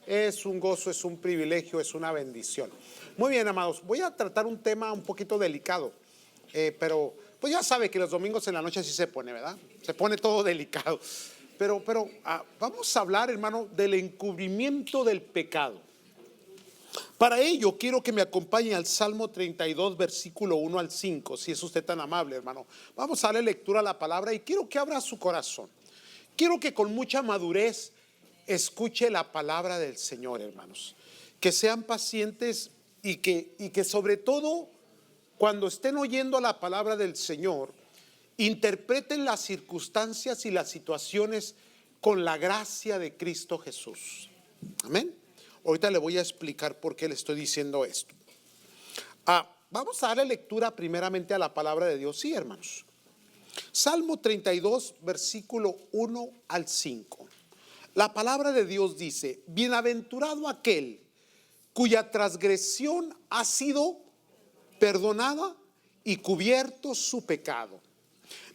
Es un gozo, es un privilegio, es una bendición. Muy bien, amados, voy a tratar un tema un poquito delicado, pero pues ya sabe que los domingos en la noche así se pone, ¿verdad? Se pone todo delicado. Pero vamos a hablar, hermano, del encubrimiento del pecado. Para ello quiero que me acompañe al Salmo 32, versículo 1 al 5, si es usted tan amable, hermano. Vamos a darle lectura a la palabra y quiero que abra su corazón. Quiero que con mucha madurez escuche la palabra del Señor, hermanos. Que sean pacientes y que sobre todo cuando estén oyendo la palabra del Señor, interpreten las circunstancias y las situaciones con la gracia de Cristo Jesús. Amén. Ahorita le voy a explicar por qué le estoy diciendo esto. Vamos a darle lectura primeramente a la palabra de Dios. Sí, hermanos. Salmo 32, versículo 1 al 5. La palabra de Dios dice: bienaventurado aquel cuya transgresión ha sido perdonada y cubierto su pecado.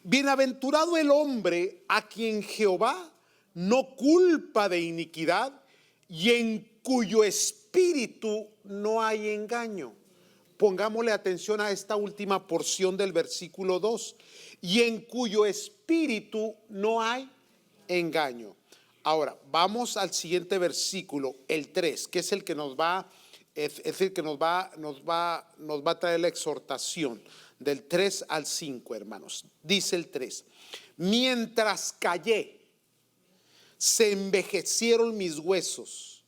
Bienaventurado el hombre a quien Jehová no culpa de iniquidad y en cuyo espíritu no hay engaño. Pongámosle atención a esta última porción del versículo 2. Y en cuyo espíritu no hay engaño. Ahora, vamos al siguiente versículo, el 3, que es el que nos va a traer la exhortación. Del 3 al 5, hermanos. Dice el 3: mientras callé, se envejecieron mis huesos,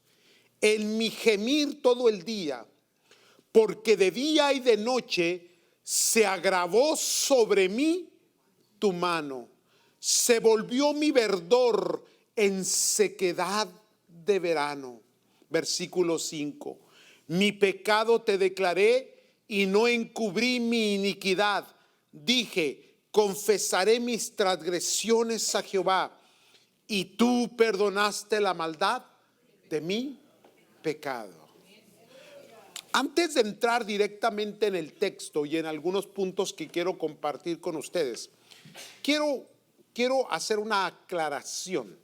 en mi gemir todo el día, porque de día y de noche se agravó sobre mí tu mano, se volvió mi verdor en sequedad de verano. Versículo 5: mi pecado te declaré y no encubrí mi iniquidad. Dije: confesaré mis transgresiones a Jehová, y tú perdonaste la maldad de mi pecado. Antes de entrar directamente en el texto y en algunos puntos que quiero compartir con ustedes, quiero hacer una aclaración,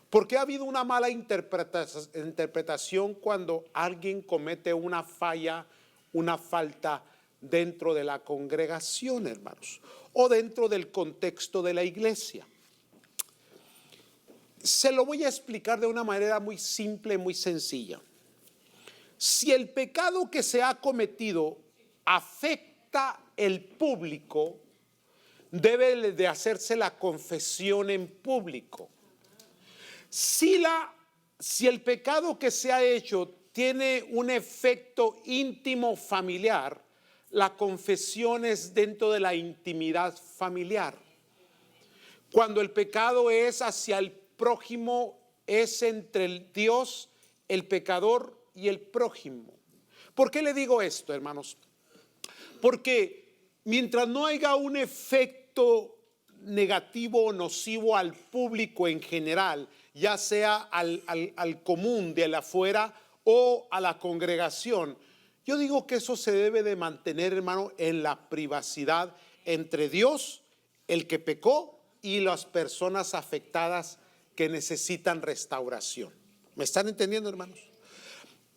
porque ha habido una mala interpretación cuando alguien comete una falla, una falta dentro de la congregación, hermanos, o dentro del contexto de la iglesia. Se lo voy a explicar de una manera muy simple, muy sencilla. Si el pecado que se ha cometido afecta el público, debe de hacerse la confesión en público. Si el pecado que se ha hecho tiene un efecto íntimo familiar, la confesión es dentro de la intimidad familiar. Cuando el pecado es hacia el prójimo, es entre el Dios, el pecador y el prójimo. ¿Por qué le digo esto, hermanos? Porque mientras no haya un efecto negativo o nocivo al público en general, ya sea al común de afuera o a la congregación, yo digo que eso se debe de mantener, hermano, en la privacidad entre Dios, el que pecó, y las personas afectadas que necesitan restauración. ¿Me están entendiendo, hermanos?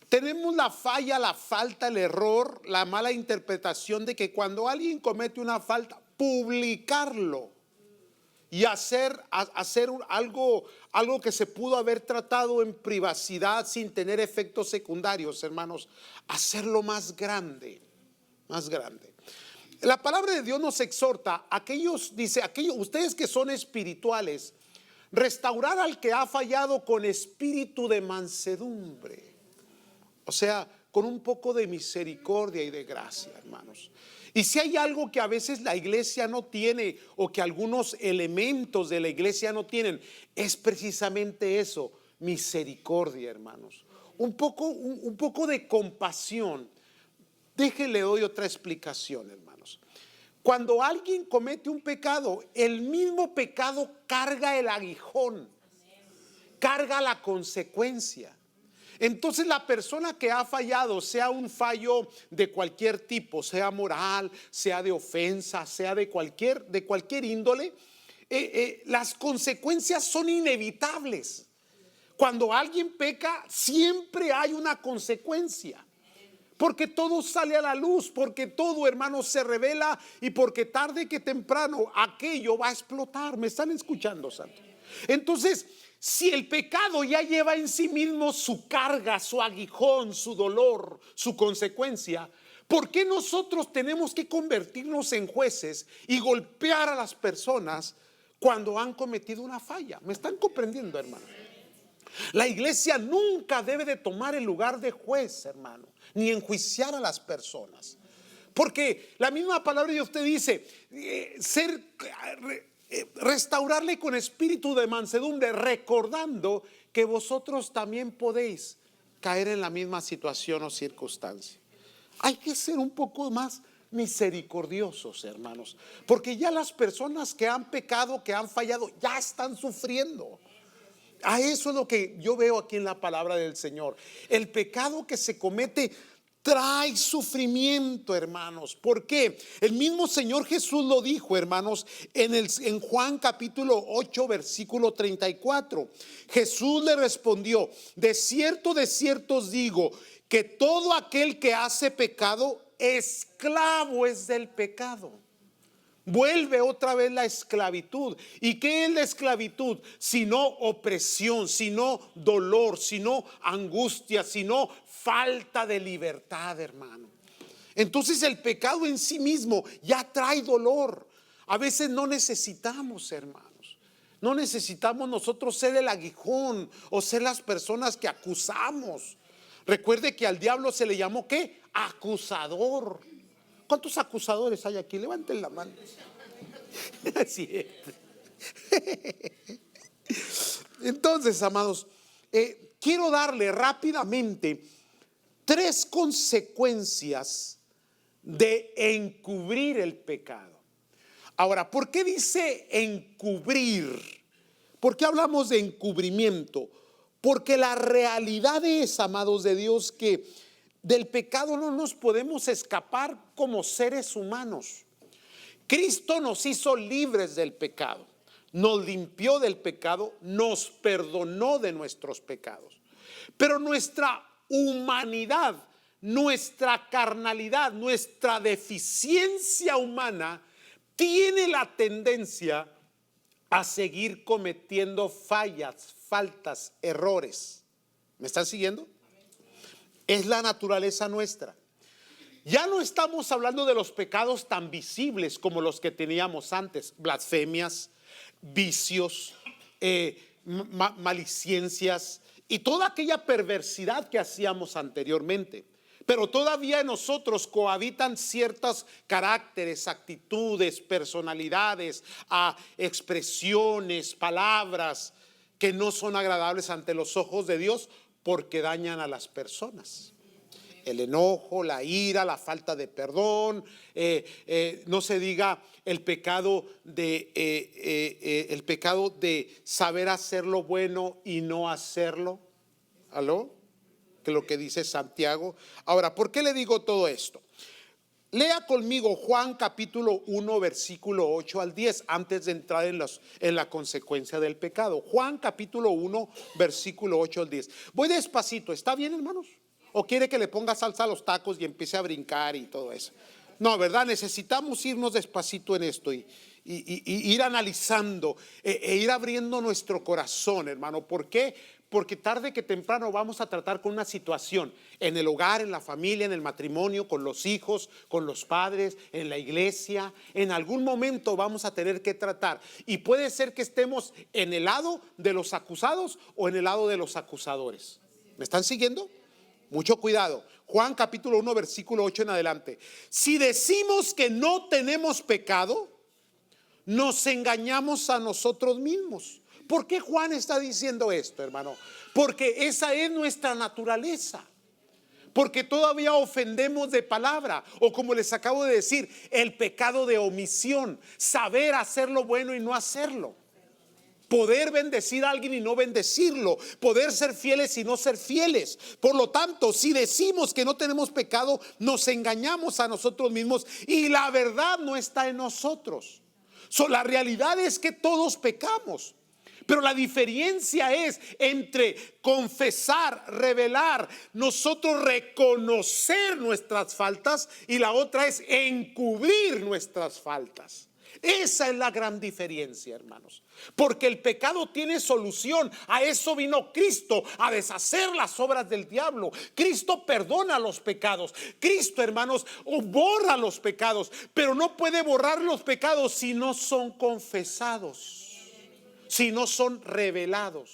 Tenemos la falla, la falta, el error, la mala interpretación de que cuando alguien comete una falta, publicarlo y hacer algo que se pudo haber tratado en privacidad sin tener efectos secundarios, hermanos, hacerlo más grande, más grande. La palabra de Dios nos exhorta a aquellos, ustedes que son espirituales, restaurar al que ha fallado con espíritu de mansedumbre. O sea, con un poco de misericordia y de gracia, hermanos. Y si hay algo que a veces la iglesia no tiene, o que algunos elementos de la iglesia no tienen, es precisamente eso: misericordia, hermanos. Un poco de compasión. Déjenle doy otra explicación, hermanos. Cuando alguien comete un pecado, el mismo pecado carga el aguijón, carga la consecuencia. Entonces la persona que ha fallado, sea un fallo de cualquier tipo, sea moral, sea de ofensa, sea de cualquier índole, las consecuencias son inevitables. Cuando alguien peca, siempre hay una consecuencia. Porque todo sale a la luz, porque todo, hermano, se revela, y porque tarde que temprano aquello va a explotar. ¿Me están escuchando, santo? Entonces, si el pecado ya lleva en sí mismo su carga, su aguijón, su dolor, su consecuencia, ¿por qué nosotros tenemos que convertirnos en jueces y golpear a las personas cuando han cometido una falla? ¿Me están comprendiendo, hermano? La iglesia nunca debe de tomar el lugar de juez, hermano, ni enjuiciar a las personas. Porque la misma palabra de Dios te dice, restaurarle con espíritu de mansedumbre, recordando que vosotros también podéis caer en la misma situación o circunstancia. Hay que ser un poco más misericordiosos, hermanos, porque ya las personas que han pecado, que han fallado, ya están sufriendo. A eso es lo que yo veo aquí en la palabra del Señor. El pecado que se comete trae sufrimiento, hermanos. ¿Por qué? El mismo Señor Jesús lo dijo, hermanos, en Juan capítulo 8, versículo 34. Jesús le respondió: de cierto os digo, que todo aquel que hace pecado, esclavo es del pecado. Vuelve otra vez la esclavitud. ¿Y qué es la esclavitud? Sino opresión, sino dolor, sino angustia, sino falta de libertad, hermano. Entonces el pecado en sí mismo ya trae dolor. A veces no necesitamos, hermanos, no necesitamos nosotros ser el aguijón o ser las personas que acusamos. Recuerde que al diablo se le llamó, ¿qué? Acusador. ¿Cuántos acusadores hay aquí? Levanten la mano. Así es. Entonces, amados, quiero darle rápidamente 3 consecuencias de encubrir el pecado. Ahora, ¿por qué dice encubrir? ¿Por qué hablamos de encubrimiento? Porque la realidad es, amados de Dios, que del pecado no nos podemos escapar como seres humanos. Cristo nos hizo libres del pecado, nos limpió del pecado, nos perdonó de nuestros pecados. Pero nuestra humanidad, nuestra carnalidad, nuestra deficiencia humana tiene la tendencia a seguir cometiendo faltas, errores. ¿Me están siguiendo? Es la naturaleza nuestra. Ya no estamos hablando de los pecados tan visibles como los que teníamos antes: blasfemias, vicios, maliciencias y toda aquella perversidad que hacíamos anteriormente. Pero todavía en nosotros cohabitan ciertos caracteres, actitudes, personalidades, expresiones, palabras que no son agradables ante los ojos de Dios, porque dañan a las personas. El enojo, la ira, la falta de perdón, no se diga el pecado de saber hacer lo bueno y no hacerlo. ¿Aló? Que lo que dice Santiago. Ahora, ¿por qué le digo todo esto? Lea conmigo Juan capítulo 1, versículo 8 al 10, antes de entrar en la consecuencia del pecado. Juan capítulo 1, versículo 8 al 10. Voy despacito, ¿está bien, hermanos? ¿O quiere que le ponga salsa a los tacos y empiece a brincar y todo eso? No, ¿verdad? Necesitamos irnos despacito en esto y ir analizando e ir abriendo nuestro corazón, hermano. ¿Por qué? Porque tarde que temprano vamos a tratar con una situación en el hogar, en la familia, en el matrimonio, con los hijos, con los padres, en la iglesia. En algún momento vamos a tener que tratar. Y puede ser que estemos en el lado de los acusados o en el lado de los acusadores. ¿Me están siguiendo? Mucho cuidado. Juan capítulo 1, versículo 8 en adelante. Si decimos que no tenemos pecado, nos engañamos a nosotros mismos. ¿Por qué Juan está diciendo esto, hermano? Porque esa es nuestra naturaleza. Porque todavía ofendemos de palabra, o como les acabo de decir, el pecado de omisión, saber hacer lo bueno y no hacerlo. Poder bendecir a alguien y no bendecirlo, poder ser fieles y no ser fieles. Por lo tanto, si decimos que no tenemos pecado, nos engañamos a nosotros mismos y la verdad no está en nosotros. La realidad es que todos pecamos. Pero la diferencia es entre confesar, revelar, nosotros reconocer nuestras faltas, y la otra es encubrir nuestras faltas. Esa es la gran diferencia, hermanos. Porque el pecado tiene solución. A eso vino Cristo, a deshacer las obras del diablo. Cristo perdona los pecados. Cristo, hermanos, borra los pecados. Pero no puede borrar los pecados si no son confesados, si no son revelados.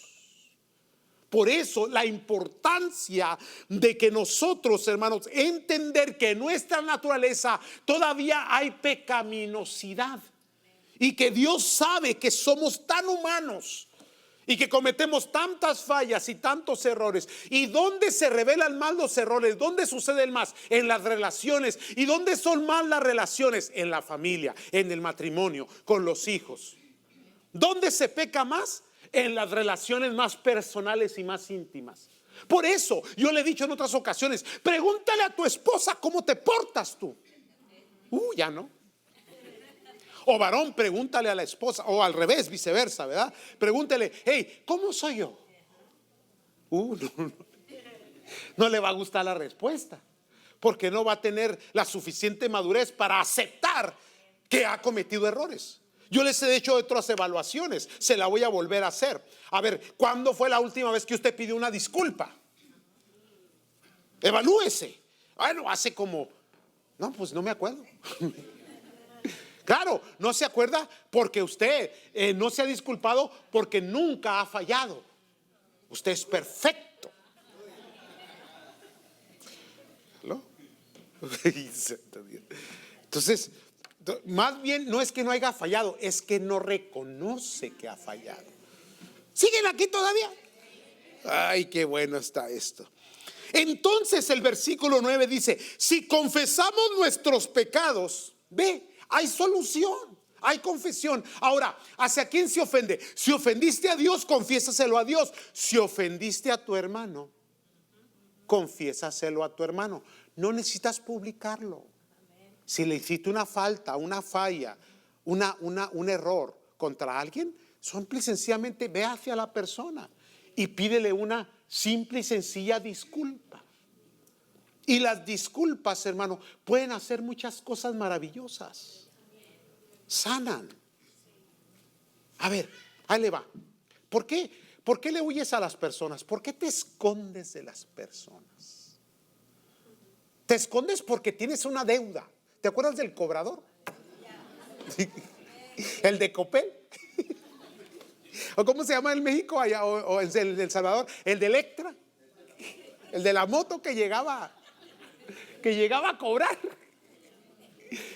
Por eso la importancia de que nosotros, hermanos, entender que en nuestra naturaleza todavía hay pecaminosidad. Y que Dios sabe que somos tan humanos y que cometemos tantas fallas y tantos errores. ¿Y dónde se revelan más los errores? ¿Dónde suceden más? En las relaciones. ¿Y dónde son más las relaciones? En la familia, en el matrimonio, con los hijos. ¿Dónde se peca más? En las relaciones más personales y más íntimas. Por eso yo le he dicho en otras ocasiones, pregúntale a tu esposa cómo te portas tú. Ya no. O varón, pregúntale a la esposa, o al revés, viceversa, ¿verdad? Pregúntale, hey, ¿cómo soy yo? No le va a gustar la respuesta, porque no va a tener la suficiente madurez para aceptar que ha cometido errores. Yo les he hecho otras evaluaciones, se la voy a volver a hacer. A ver, ¿cuándo fue la última vez que usted pidió una disculpa? Evalúese. Bueno, hace como, no, pues no me acuerdo. Claro, no se acuerda porque usted no se ha disculpado porque nunca ha fallado. Usted es perfecto. ¿No? Entonces, más bien no es que no haya fallado, es que no reconoce que ha fallado. ¿Siguen aquí todavía? Ay, qué bueno está esto. Entonces el versículo 9 dice, si confesamos nuestros pecados, ve, hay solución, hay confesión. Ahora, ¿hacia quién se ofende? Si ofendiste a Dios, confiésaselo a Dios. Si ofendiste a tu hermano, confiésaselo a tu hermano. No necesitas publicarlo. Si le hiciste una falta, una falla, un error contra alguien, simple y sencillamente ve hacia la persona y pídele una simple y sencilla disculpa. Y las disculpas, hermano, pueden hacer muchas cosas maravillosas. Sanan. A ver, ahí le va. ¿Por qué? ¿Por qué le huyes a las personas? ¿Por qué te escondes de las personas? Te escondes porque tienes una deuda. ¿Te acuerdas del cobrador? El de Copel. ¿O cómo se llama en México allá, o en El Salvador? El de Electra. El de la moto que llegaba a cobrar.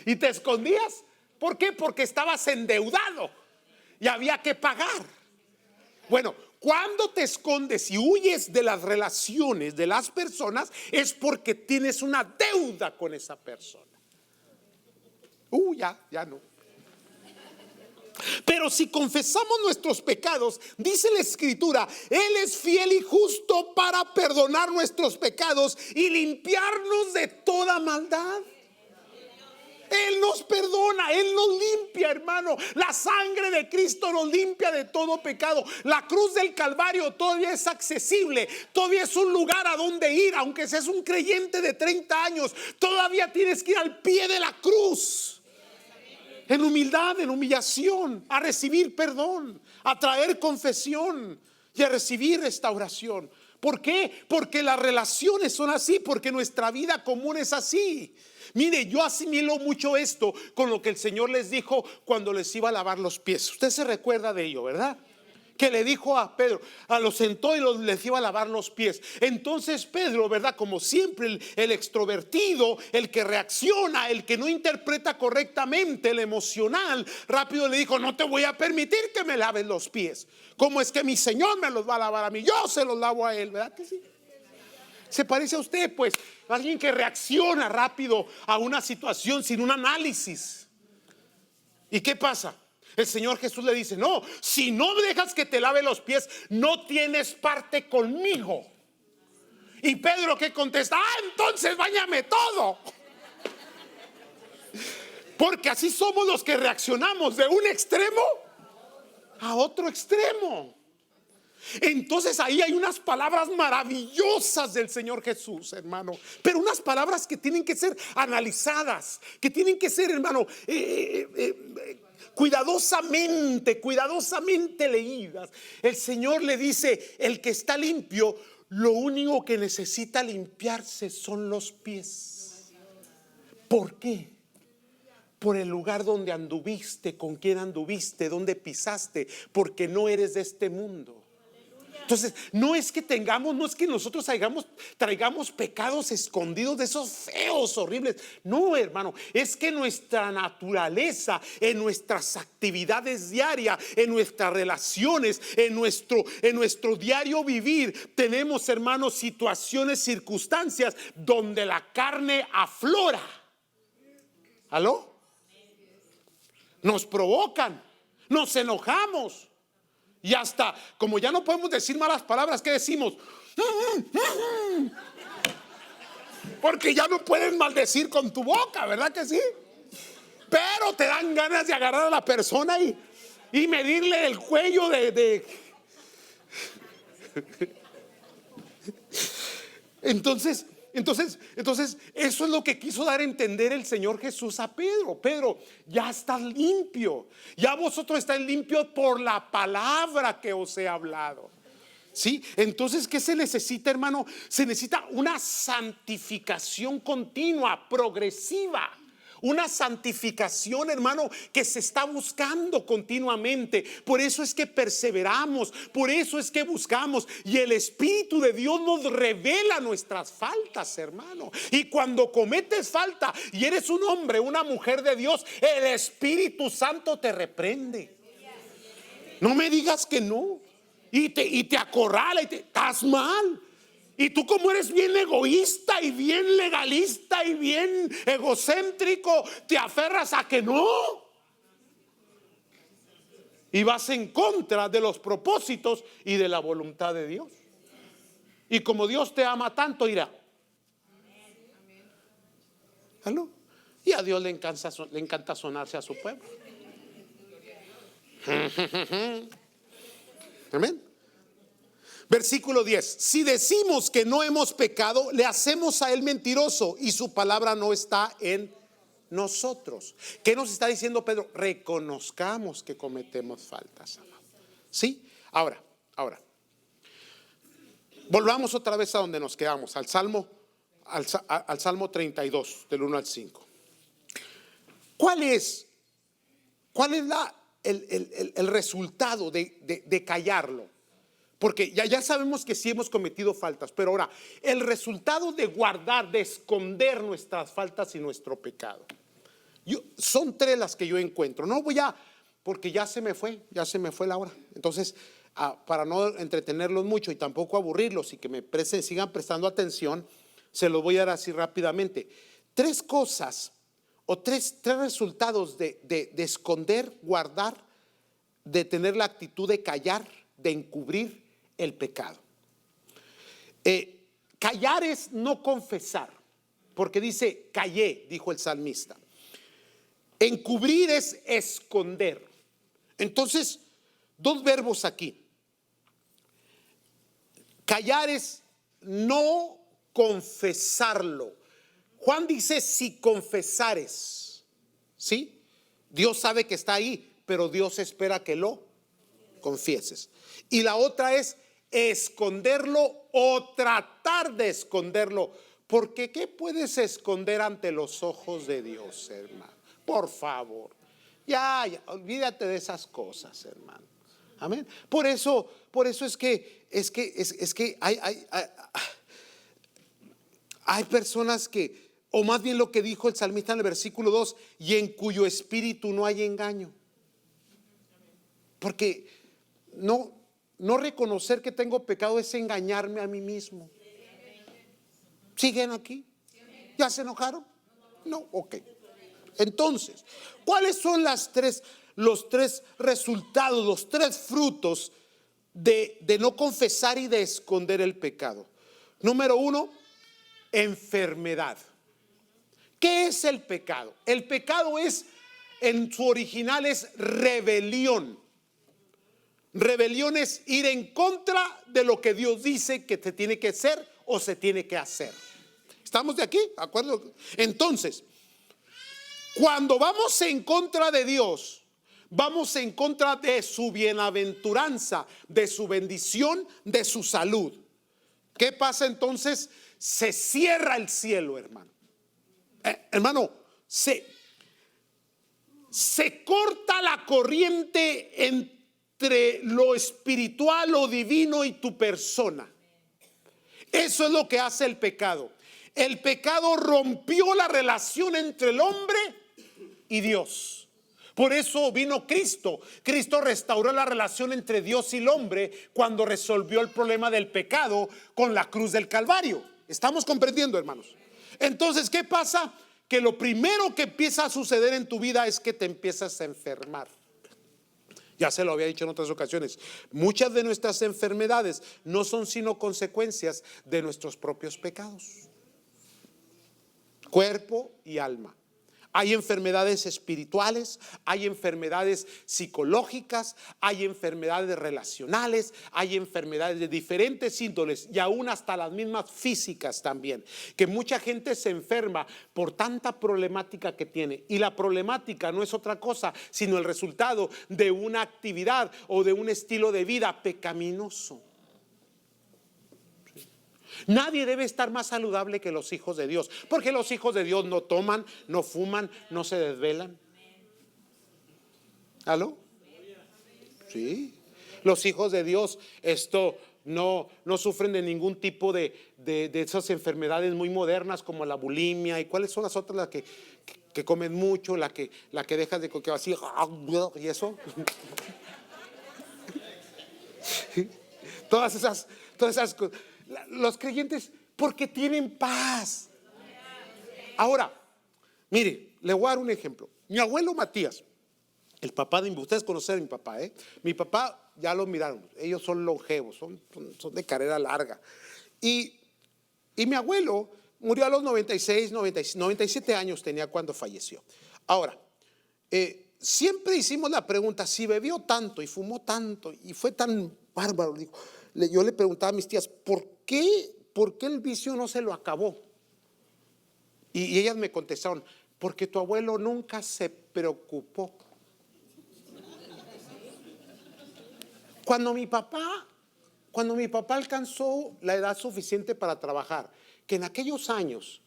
Y te escondías. ¿Por qué? Porque estabas endeudado y había que pagar. Bueno, cuando te escondes y huyes de las relaciones de las personas, es porque tienes una deuda con esa persona. Ya no. Pero si confesamos nuestros pecados, dice la Escritura, Él es fiel y justo para perdonar nuestros pecados y limpiarnos de toda maldad. Él nos perdona, Él nos limpia, hermano. La sangre de Cristo nos limpia de todo pecado. La cruz del Calvario todavía es accesible, todavía es un lugar a donde ir. Aunque seas un creyente de 30 años, todavía tienes que ir al pie de la cruz, en humildad, en humillación, a recibir perdón, a traer confesión y a recibir restauración. ¿Por qué? Porque las relaciones son así, porque nuestra vida común es así. Mire, yo asimilo mucho esto con lo que el Señor les dijo cuando les iba a lavar los pies. Usted se recuerda de ello, ¿verdad? Que le dijo a Pedro, lo sentó y les iba a lavar los pies. Entonces Pedro, ¿verdad? Como siempre, el extrovertido, el que reacciona, el que no interpreta correctamente, el emocional, rápido le dijo, no te voy a permitir que me laves los pies. ¿Cómo es que mi Señor me los va a lavar a mí? Yo se los lavo a Él, ¿verdad que sí? ¿Se parece a usted? Pues alguien que reacciona rápido a una situación sin un análisis. ¿Y qué pasa? El Señor Jesús le dice, no, si no dejas que te lave los pies, no tienes parte conmigo. Y Pedro, ¿qué contesta? Entonces báñame todo. Porque así somos los que reaccionamos de un extremo a otro extremo. Entonces ahí hay unas palabras maravillosas del Señor Jesús, hermano, pero unas palabras que tienen que ser analizadas, que tienen que ser, hermano, cuidadosamente leídas. El Señor le dice: el que está limpio, lo único que necesita limpiarse son los pies. ¿Por qué? Por el lugar donde anduviste, con quién anduviste, donde pisaste, porque no eres de este mundo. Entonces, no es que nosotros traigamos pecados escondidos de esos feos, horribles. No, hermano, es que nuestra naturaleza, en nuestras actividades diarias, en nuestras relaciones, en nuestro diario vivir, tenemos, hermanos, situaciones, circunstancias donde la carne aflora. ¿Aló? Nos provocan, nos enojamos. Y hasta, como ya no podemos decir malas palabras, ¿qué decimos? Porque ya no puedes maldecir con tu boca, ¿verdad que sí? Pero te dan ganas de agarrar a la persona y medirle el cuello Entonces, eso es lo que quiso dar a entender el Señor Jesús a Pedro. Pedro, ya estás limpio. Ya vosotros estáis limpios por la palabra que os he hablado. ¿Sí? Entonces, ¿qué se necesita, hermano? Se necesita una santificación continua, progresiva. Una santificación, hermano, que se está buscando continuamente. Por eso es que perseveramos, por eso es que buscamos. Y el Espíritu de Dios nos revela nuestras faltas, hermano. Y cuando cometes falta y eres un hombre, una mujer de Dios, el Espíritu Santo te reprende. No me digas que no. Y te acorrala y estás mal. Y tú, como eres bien egoísta y bien legalista y bien egocéntrico, te aferras a que no. Y vas en contra de los propósitos y de la voluntad de Dios. Y como Dios te ama tanto, irá. ¿Aló? Y a Dios le encanta sonarse a su pueblo. Amén. Versículo 10: si decimos que no hemos pecado, le hacemos a él mentiroso y su palabra no está en nosotros. ¿Qué nos está diciendo Pedro? Reconozcamos que cometemos faltas. ¿Sí? Ahora, volvamos otra vez a donde nos quedamos, al Salmo 32, del 1 al 5. ¿Cuál es el resultado de callarlo? Porque ya sabemos que sí hemos cometido faltas, pero ahora, el resultado de guardar, de esconder nuestras faltas y nuestro pecado. Son tres las que yo encuentro. No voy porque ya se me fue la hora. Entonces, para no entretenerlos mucho y tampoco aburrirlos y que me sigan prestando atención, se los voy a dar así rápidamente. Tres cosas o tres resultados de esconder, guardar, de tener la actitud de callar, de encubrir el pecado. Callar es no confesar, porque dice callé, dijo el salmista. Encubrir es esconder. Entonces, dos verbos aquí. Callar es no confesarlo. Juan dice si confesares, ¿sí? Dios sabe que está ahí, pero Dios espera que lo confieses. Y la otra es esconderlo o tratar de esconderlo. Porque ¿qué puedes esconder ante los ojos de Dios, hermano? Por favor, ya, olvídate de esas cosas, hermano. Amén. Por eso es que hay personas que, o más bien lo que dijo el salmista en el versículo 2, y en cuyo espíritu no hay engaño. Porque no reconocer que tengo pecado es engañarme a mí mismo. ¿Siguen aquí? ¿Ya se enojaron? No, ok. Entonces, ¿cuáles son los tres resultados, los tres frutos de no confesar y de esconder el pecado? Número 1, enfermedad. ¿Qué es el pecado? El pecado en su original es rebelión. Rebelión es ir en contra de lo que Dios dice que se tiene que ser o se tiene que hacer. ¿Estamos de aquí? ¿De acuerdo? Entonces, cuando vamos en contra de Dios, vamos en contra de su bienaventuranza, de su bendición, de su salud. ¿Qué pasa entonces? Se cierra el cielo, hermano. Hermano, se corta la corriente entre lo espiritual o divino y tu persona. Eso es lo que hace el pecado. El pecado rompió la relación entre el hombre y Dios. Por eso vino Cristo. Cristo restauró la relación entre Dios y el hombre cuando resolvió el problema del pecado con la cruz del Calvario. ¿Estamos comprendiendo, hermanos? Entonces, ¿qué pasa? Que lo primero que empieza a suceder en tu vida es que te empiezas a enfermar. Ya se lo había dicho en otras ocasiones. Muchas de nuestras enfermedades no son sino consecuencias de nuestros propios pecados. Cuerpo y alma. Hay enfermedades espirituales, hay enfermedades psicológicas, hay enfermedades relacionales, hay enfermedades de diferentes índoles y aún hasta las mismas físicas también. Que mucha gente se enferma por tanta problemática que tiene. Y la problemática no es otra cosa sino el resultado de una actividad o de un estilo de vida pecaminoso. Nadie debe estar más saludable que los hijos de Dios, porque los hijos de Dios no toman, no fuman, no se desvelan. ¿Aló? Sí. Los hijos de Dios no sufren de ningún tipo de esas enfermedades muy modernas como la bulimia. ¿Y cuáles son las otras? Las que comen mucho, la que dejas de comer así y eso. Todas esas cosas. Los creyentes, porque tienen paz. Ahora, mire, le voy a dar un ejemplo. Mi abuelo Matías, el papá de ustedes conocen a mi papá, Mi papá ya lo miraron, ellos son longevos, son de carrera larga. Y mi abuelo murió a los 97 años tenía cuando falleció. Ahora, siempre hicimos la pregunta, si bebió tanto y fumó tanto y fue tan bárbaro, yo le preguntaba a mis tías, ¿por qué el vicio no se lo acabó? Y ellas me contestaron, porque tu abuelo nunca se preocupó. Cuando mi papá alcanzó la edad suficiente para trabajar, que en aquellos años,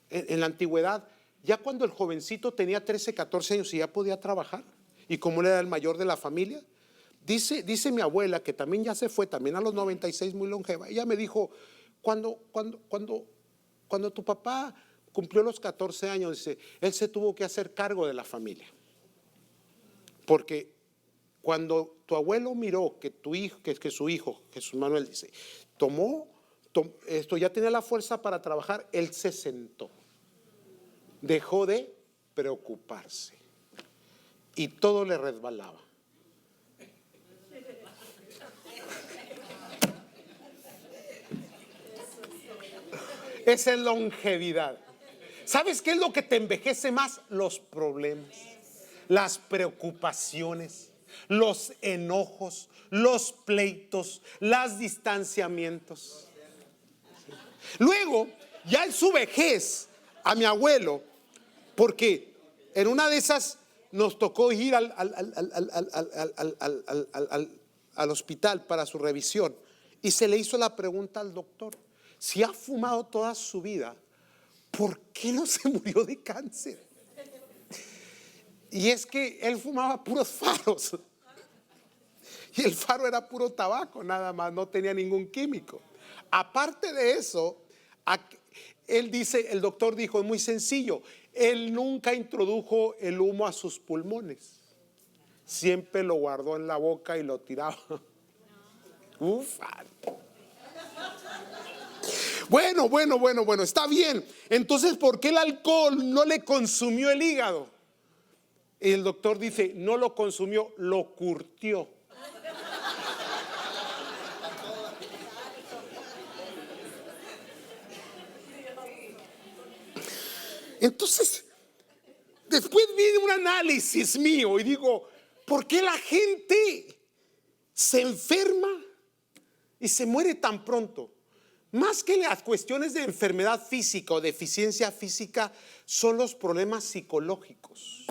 en la antigüedad, ya cuando el jovencito tenía 13, 14 años y ya podía trabajar, y como él era el mayor de la familia, dice mi abuela, que también ya se fue, también a los 96, muy longeva. Ella me dijo, cuando tu papá cumplió los 14 años, dice, él se tuvo que hacer cargo de la familia. Porque cuando tu abuelo miró que su hijo, Jesús Manuel, dice, ya tenía la fuerza para trabajar, él se sentó. Dejó de preocuparse. Y todo le resbalaba. Esa es longevidad. ¿Sabes qué es lo que te envejece más? Los problemas, las preocupaciones, los enojos, los pleitos, los distanciamientos. Luego, ya en su vejez, a mi abuelo, porque en una de esas nos tocó ir al hospital para su revisión y se le hizo la pregunta al doctor, si ha fumado toda su vida, ¿por qué no se murió de cáncer? Y es que él fumaba puros faros. Y el faro era puro tabaco, nada más, no tenía ningún químico. Aparte de eso, el doctor dijo, es muy sencillo, él nunca introdujo el humo a sus pulmones. Siempre lo guardó en la boca y lo tiraba. Ufa. Bueno, está bien. Entonces, ¿por qué el alcohol no le consumió el hígado? Y el doctor dice, no lo consumió, lo curtió. Entonces, después viene un análisis mío y digo, ¿por qué la gente se enferma y se muere tan pronto. Más que las cuestiones de enfermedad física o deficiencia física, son los problemas psicológicos.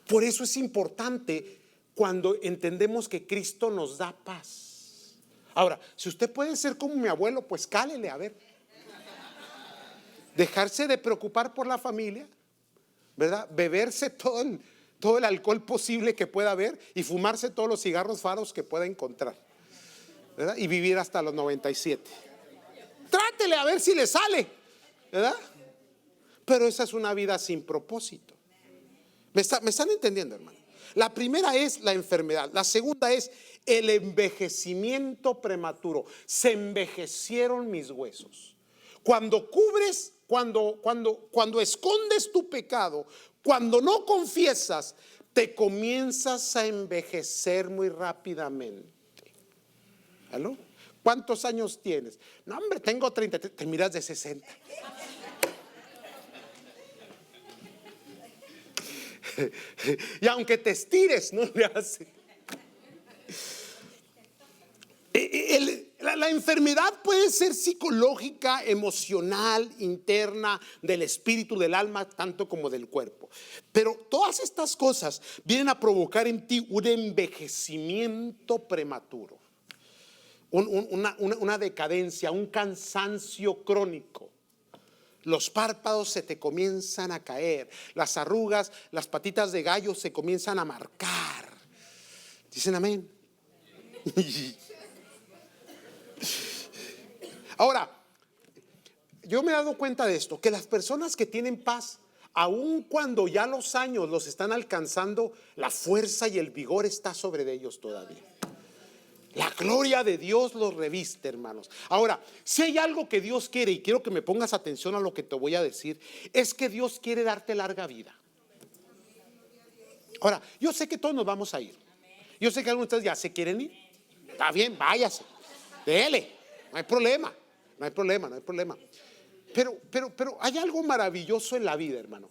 Por eso es importante cuando entendemos que Cristo nos da paz. Ahora, si usted puede ser como mi abuelo, pues cálele, a ver. Dejarse de preocupar por la familia, ¿verdad? Beberse todo el alcohol posible que pueda haber y fumarse todos los cigarros faros que pueda encontrar, ¿verdad? Y vivir hasta los 97. Trátele a ver si le sale, ¿verdad? Pero esa es una vida sin propósito. ¿Me están entendiendo, hermano? La primera es la enfermedad. La segunda es el envejecimiento prematuro. Se envejecieron mis huesos. Cuando cubres, cuando escondes tu pecado, cuando no confiesas, te comienzas a envejecer muy rápidamente. ¿Aló? ¿Cuántos años tienes? No, hombre, tengo 33. Te miras de 60. Y aunque te estires, no le hace. La enfermedad puede ser psicológica, emocional, interna, del espíritu, del alma, tanto como del cuerpo. Pero todas estas cosas vienen a provocar en ti un envejecimiento prematuro, una decadencia, un cansancio crónico. Los párpados se te comienzan a caer, las arrugas, las patitas de gallo se comienzan a marcar. ¿Dicen amén? Ahora, yo me he dado cuenta de esto, que las personas que tienen paz, aun cuando ya los años los están alcanzando, la fuerza y el vigor está sobre de ellos todavía. La gloria de Dios los reviste, hermanos. Ahora, si hay algo que Dios quiere, y quiero que me pongas atención a lo que te voy a decir, es que Dios quiere darte larga vida. Ahora, yo sé que todos nos vamos a ir. Yo sé que algunos de ustedes ya se quieren ir. Está bien, váyase. Dele. No hay problema. No hay problema, no hay problema. Pero hay algo maravilloso en la vida, hermano.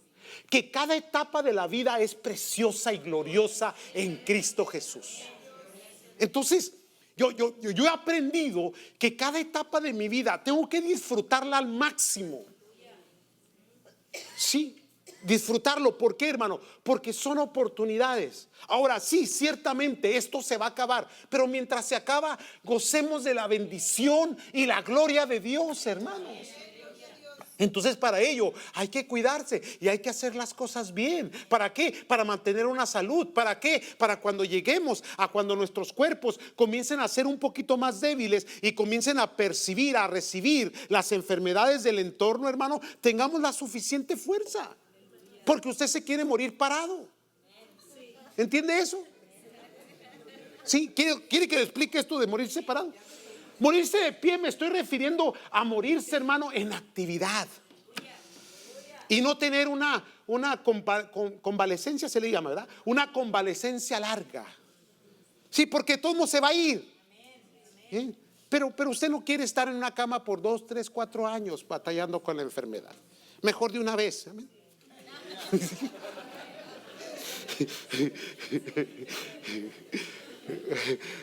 Que cada etapa de la vida es preciosa y gloriosa en Cristo Jesús. Entonces, yo he aprendido que cada etapa de mi vida tengo que disfrutarla al máximo. Sí, disfrutarlo. ¿Por qué, hermano? Porque son oportunidades. Ahora sí, ciertamente esto se va a acabar, pero mientras se acaba, gocemos de la bendición y la gloria de Dios, hermanos. Entonces, para ello hay que cuidarse y hay que hacer las cosas bien. ¿Para qué? Para mantener una salud. ¿Para qué? Para cuando lleguemos a cuando nuestros cuerpos comiencen a ser un poquito más débiles y comiencen a percibir, a recibir las enfermedades del entorno, hermano, tengamos la suficiente fuerza. Porque usted se quiere morir parado. ¿Entiende eso? ¿Sí? ¿Quiere que le explique esto de morirse parado? Morirse de pie, me estoy refiriendo a morirse, hermano, en actividad. Y no tener una convalecencia, se le llama, ¿verdad? Una convalecencia larga. Sí, porque todo se va a ir. ¿Sí? Pero usted no quiere estar en una cama por 2, 3, 4 años batallando con la enfermedad. Mejor de una vez. ¿Amén?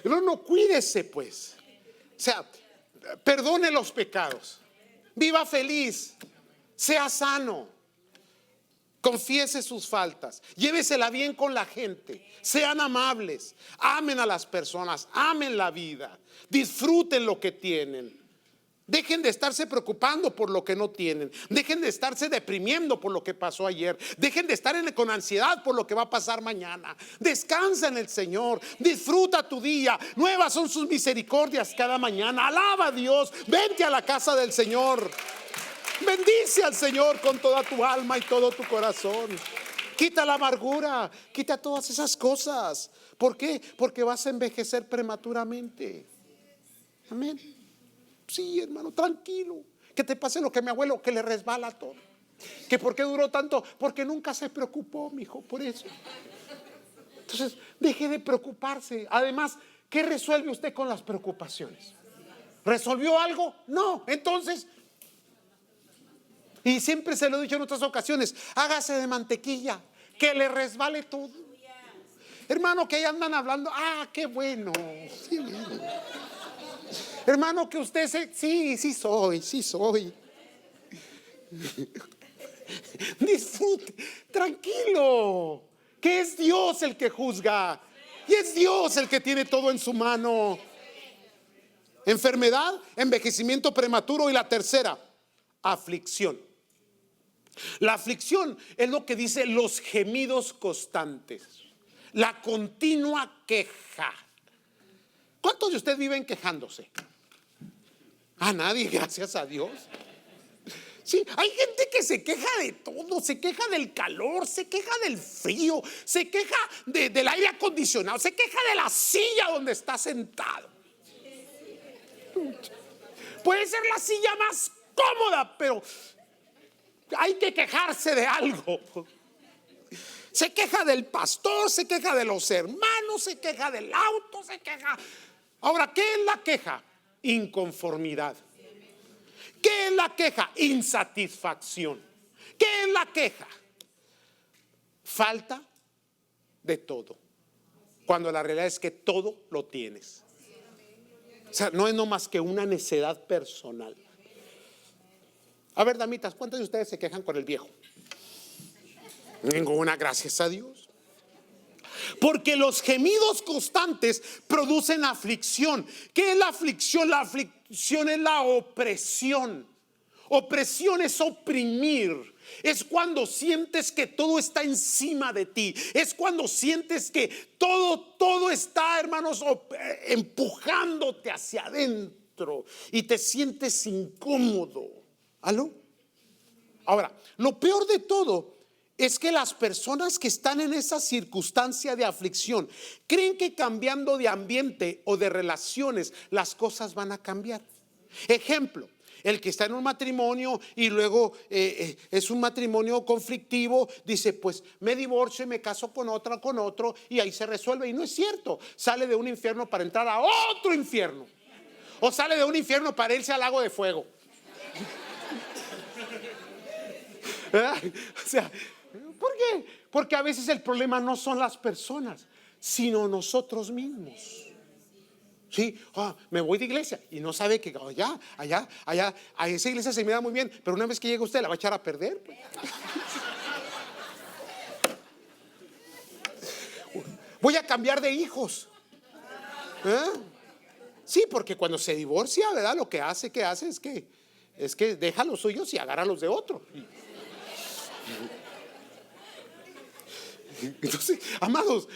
No, cuídese pues. O sea, perdone los pecados, viva feliz, sea sano, confiese sus faltas, llévesela bien con la gente, sean amables, amen a las personas, amen la vida, disfruten lo que tienen. Dejen de estarse preocupando por lo que no tienen. Dejen de estarse deprimiendo por lo que pasó ayer. Dejen de estar con ansiedad por lo que va a pasar mañana. Descansa en el Señor. Disfruta tu día. Nuevas son sus misericordias cada mañana. Alaba a Dios. Vente a la casa del Señor. Bendice al Señor con toda tu alma y todo tu corazón. Quita la amargura. Quita todas esas cosas. ¿Por qué? Porque vas a envejecer prematuramente. Amén. Sí, hermano, tranquilo. Que te pase lo que mi abuelo, que le resbala todo. Que por qué duró tanto, porque nunca se preocupó, mi hijo, por eso. Entonces, deje de preocuparse. Además, ¿qué resuelve usted con las preocupaciones? ¿Resolvió algo? No. Entonces, y siempre se lo he dicho en otras ocasiones, hágase de mantequilla, que le resbale todo. Hermano, que ahí andan hablando. Ah, qué bueno. Sí, hermano, que usted sí soy. Disfrute, tranquilo, que es Dios el que juzga y es Dios el que tiene todo en su mano. Enfermedad, envejecimiento prematuro y la tercera, aflicción. La aflicción es lo que dice los gemidos constantes, la continua queja. ¿Cuántos de ustedes viven quejándose? A nadie, gracias a Dios. Sí, hay gente que se queja de todo, se queja del calor, se queja del frío, se queja del aire acondicionado, se queja de la silla donde está sentado. Puede ser la silla más cómoda, pero hay que quejarse de algo. Se queja del pastor, se queja de los hermanos, se queja del auto, se queja. Ahora, ¿qué es la queja? Inconformidad. ¿Qué es la queja? Insatisfacción. ¿Qué es la queja? Falta de todo, cuando la realidad es que todo lo tienes. O sea, no es nomás que una necedad personal. A ver, damitas, ¿cuántos de ustedes se quejan con el viejo? Ninguna, gracias a Dios. Porque los gemidos constantes producen aflicción. ¿Qué es la aflicción? La aflicción es la opresión. Opresión es oprimir. Es cuando sientes que todo está encima de ti. Es cuando sientes que todo está, hermanos, empujándote hacia adentro y te sientes incómodo. ¿Aló? Ahora, lo peor de todo es que las personas que están en esa circunstancia de aflicción creen que cambiando de ambiente o de relaciones las cosas van a cambiar. Ejemplo, el que está en un matrimonio y luego es un matrimonio conflictivo, dice, pues me divorcio y me caso con otra, con otro, y ahí se resuelve. Y no es cierto, sale de un infierno para entrar a otro infierno, o sale de un infierno para irse al lago de fuego. O sea, ¿por qué? Porque a veces el problema no son las personas, sino nosotros mismos. Sí, me voy de iglesia y no sabe que allá, a esa iglesia se mira muy bien, pero una vez que llega usted la va a echar a perder. Pues. Voy a cambiar de hijos. Sí, porque cuando se divorcia, ¿verdad? Lo que hace es que deja los suyos y agarra los de otro. Entonces, amados,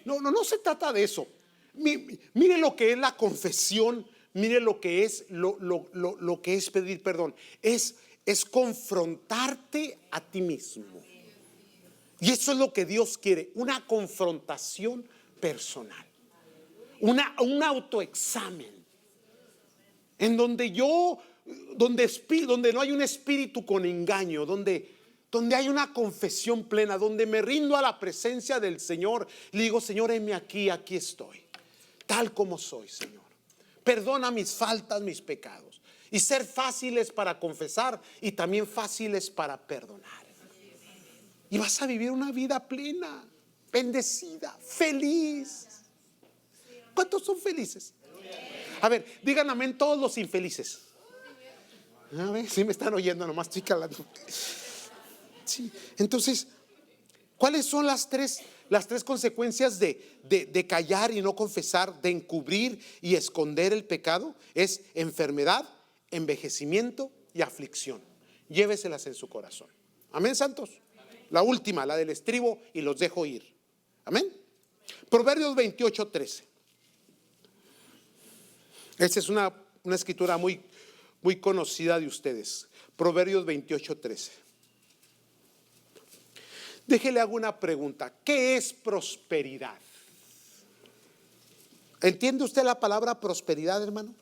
no se trata de eso. Mire lo que es la confesión, mire lo que es lo que es pedir perdón. Es confrontarte a ti mismo. Y eso es lo que Dios quiere, una confrontación personal, un autoexamen, en donde donde no hay un espíritu con engaño, donde hay una confesión plena, donde me rindo a la presencia del Señor. Le digo, Señor, heme aquí estoy, tal como soy, Señor. Perdona mis faltas, mis pecados. Y ser fáciles para confesar y también fáciles para perdonar. Y vas a vivir una vida plena, bendecida, feliz. ¿Cuántos son felices? A ver, díganme amén todos los infelices. A ver, si me están oyendo, nomás estoy calando. Sí. Entonces, ¿cuáles son las tres consecuencias de callar y no confesar, de encubrir y esconder el pecado? Es enfermedad, envejecimiento y aflicción. Lléveselas en su corazón. Amén, santos. La última, la del estribo, y los dejo ir. Amén. Proverbios 28:13. Esta es una escritura muy conocida de ustedes. Proverbios 28:13. Déjele hago una pregunta. ¿Qué es prosperidad? ¿Entiende usted la palabra prosperidad, hermano?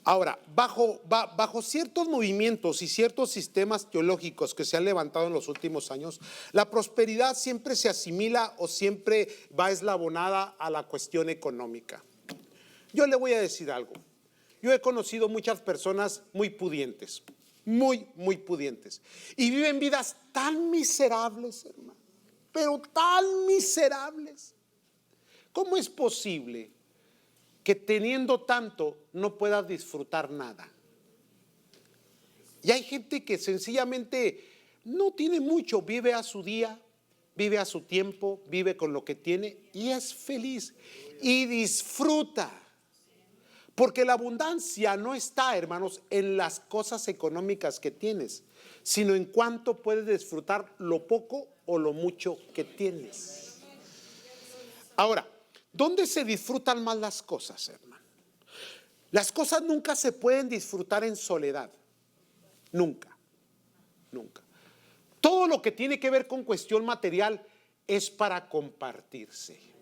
Ahora, bajo ciertos movimientos y ciertos sistemas teológicos que se han levantado en los últimos años, la prosperidad siempre se asimila o siempre va eslabonada a la cuestión económica. Yo le voy a decir algo. Yo he conocido muchas personas muy pudientes, muy pudientes, y viven vidas tan miserables, hermano, pero tan miserables. ¿Cómo es posible que teniendo tanto no puedas disfrutar nada? Y hay gente que sencillamente no tiene mucho, vive a su día, vive a su tiempo, vive con lo que tiene y es feliz y disfruta. Porque la abundancia no está, hermanos, en las cosas económicas que tienes, sino en cuánto puedes disfrutar lo poco o lo mucho que tienes. Ahora, ¿dónde se disfrutan más las cosas, hermano? Las cosas nunca se pueden disfrutar en soledad. Nunca, nunca. Todo lo que tiene que ver con cuestión material es para compartirse.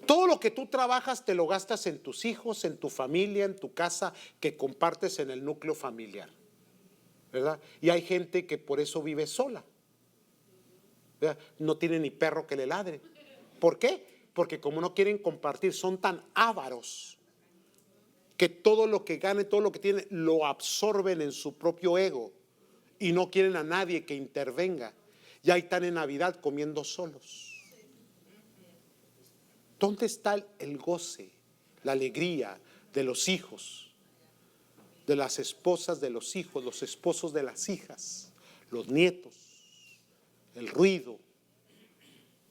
Todo lo que tú trabajas te lo gastas en tus hijos, en tu familia, en tu casa, que compartes en el núcleo familiar, ¿verdad? Y hay gente que por eso vive sola, ¿verdad? No tiene ni perro que le ladre. ¿Por qué? Porque como no quieren compartir, son tan ávaros que todo lo que ganen, todo lo que tienen, lo absorben en su propio ego y no quieren a nadie que intervenga. Y ahí están en Navidad comiendo solos. ¿Dónde está el goce, la alegría de los hijos, de las esposas de los hijos, los esposos de las hijas, los nietos, el ruido,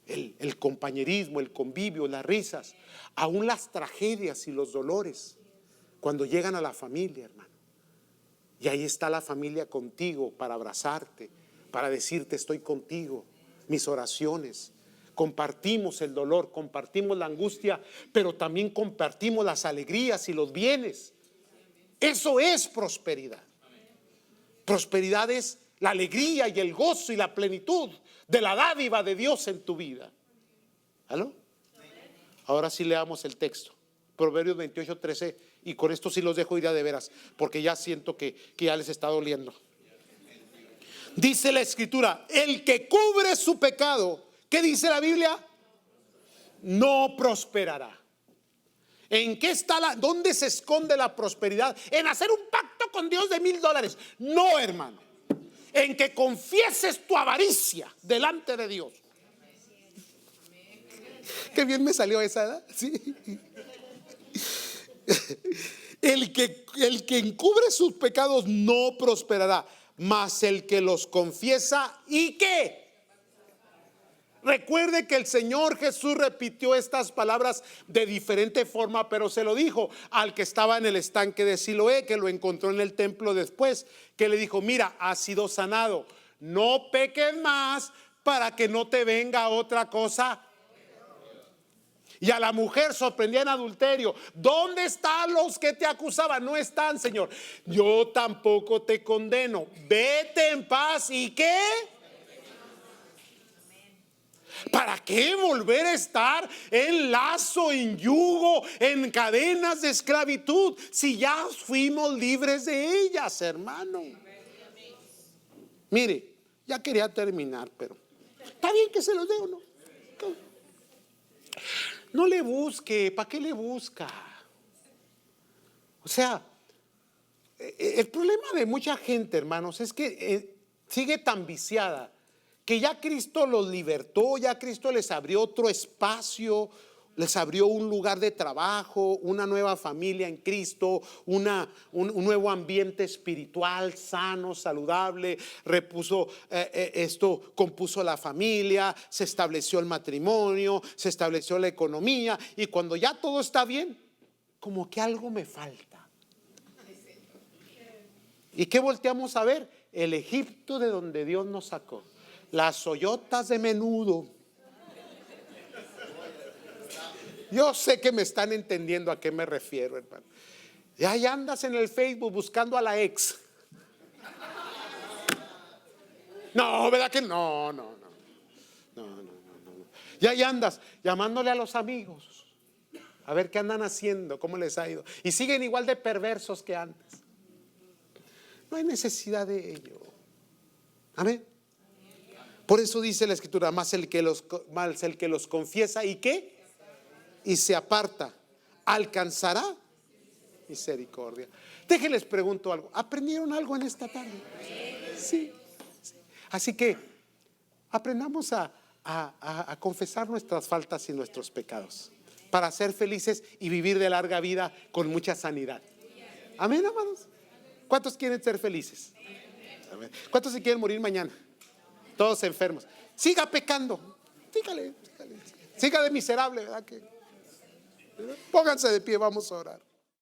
el compañerismo, el convivio, las risas, aún las tragedias y los dolores cuando llegan a la familia, hermano? Y ahí está la familia contigo para abrazarte, para decirte estoy contigo, mis oraciones. Compartimos el dolor, compartimos la angustia, pero también compartimos las alegrías y los bienes. Eso es prosperidad. Prosperidad es la alegría y el gozo y la plenitud de la dádiva de Dios en tu vida. ¿Aló? Ahora sí leamos el texto. Proverbios 28:13. Y con esto sí los dejo ir a de veras, porque ya siento que ya les está doliendo. Dice la escritura: el que cubre su pecado, ¿qué dice la Biblia? No prosperará. ¿En qué está dónde se esconde la prosperidad? En hacer un pacto con Dios de $1,000. No, hermano. En que confieses tu avaricia delante de Dios. Qué bien me salió esa, ¿verdad? Sí. El que encubre sus pecados no prosperará, mas el que los confiesa, ¿y qué? Recuerde que el Señor Jesús repitió estas palabras de diferente forma, pero se lo dijo al que estaba en el estanque de Siloé, que lo encontró en el templo después, que le dijo: mira, has sido sanado, no peques más para que no te venga otra cosa. Y a la mujer sorprendida en adulterio: ¿dónde están los que te acusaban? No están, Señor. Yo tampoco te condeno. Vete en paz. ¿Y qué? ¿Para qué volver a estar en lazo, en yugo, en cadenas de esclavitud, si ya fuimos libres de ellas, hermano? Mire, ya quería terminar, pero está bien que se los dé o no. No le busque, ¿para qué le busca? O sea, el problema de mucha gente, hermanos, es que sigue tan viciada que ya Cristo los libertó, ya Cristo les abrió otro espacio, les abrió un lugar de trabajo, una nueva familia en Cristo, un nuevo ambiente espiritual sano, saludable, compuso la familia, se estableció el matrimonio, se estableció la economía, y cuando ya todo está bien, como que algo me falta. ¿Y qué volteamos a ver? El Egipto de donde Dios nos sacó, las ollotas de menudo. Yo sé que me están entendiendo a qué me refiero, hermano. Y ahí andas en el Facebook buscando a la ex. No, ¿verdad que no? No. Y ahí andas llamándole a los amigos a ver qué andan haciendo, cómo les ha ido. Y siguen igual de perversos que antes. No hay necesidad de ello. Amén. Por eso dice la escritura: más el que los confiesa, ¿y qué? Y se aparta, alcanzará misericordia. Déjenles pregunto algo. ¿Aprendieron algo en esta tarde? Sí. Así que aprendamos a a confesar nuestras faltas y nuestros pecados, para ser felices y vivir de larga vida con mucha sanidad. Amén, amados. ¿Cuántos quieren ser felices? Amén. ¿Cuántos se quieren morir mañana? Todos enfermos. Siga pecando. Sígale. Siga de miserable, ¿verdad? Pónganse de pie, vamos a orar.